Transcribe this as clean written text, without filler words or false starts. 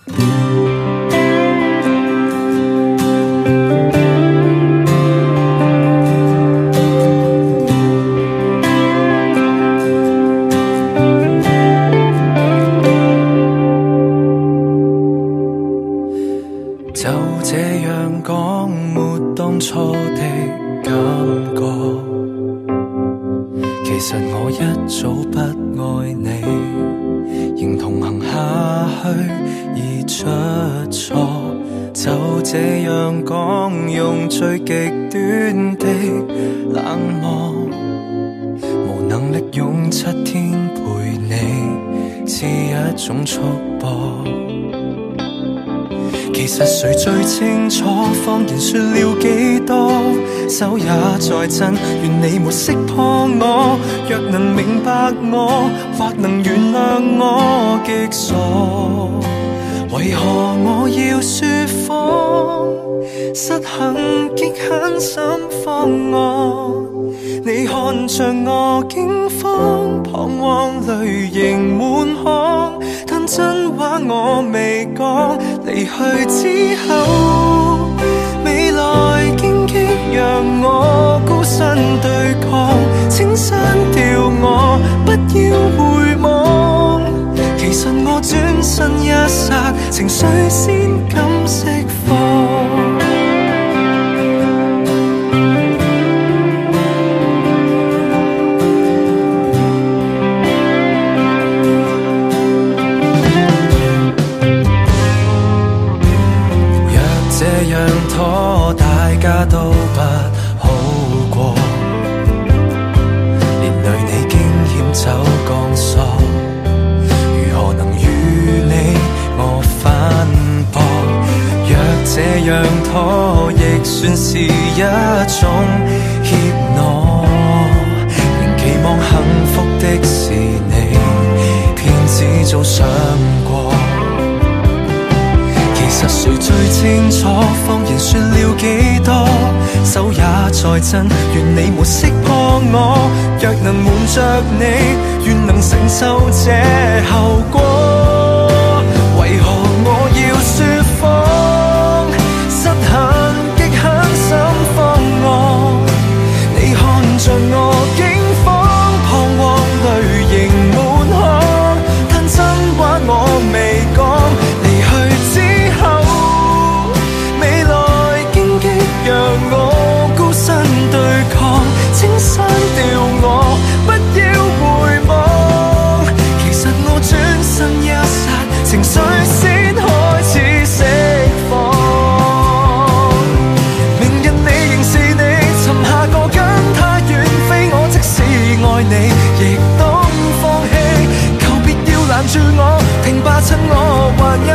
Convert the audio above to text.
就這樣講，沒當初的感覺。其實我一早不愛你，仍同行下去而出錯。就這樣講，用最極端的冷漠，無能力用7天陪你，是一種束縛。其實誰最清楚，謊言說了幾多，手也在震，願你沒識破我。若能明白我，或能原諒我極傻，為何我要說謊？失衡極狠心慌我，你看着我驚慌，彷徨淚盈滿腔，但真話我未講。離去之後，未來荊棘讓我孤身對抗，請刪掉我，不要回望。其實我轉身一剎，情緒先敢釋放。大家都不好過，連累你驚險走鋼索，如何能與你我反駁？若這樣拖，亦算是一種怯懦。仍期望幸福的是你，偏只早想過。其實誰最清楚，謊言說了幾多，手也在震，願你沒識破我。若能瞞着你，願能承受這後果。為何我要說謊？失衡極狠心慌我，你看着我驚慌，彷徨淚盈滿腔，但真話我未講。離去讓我孤身對抗，請刪掉我，不要回望。其實我轉身一剎，情緒先開始釋放。明日你仍是你，尋下個跟他遠飛。我即使愛你，亦當放棄。求別要攔住我，停吧，趁我還有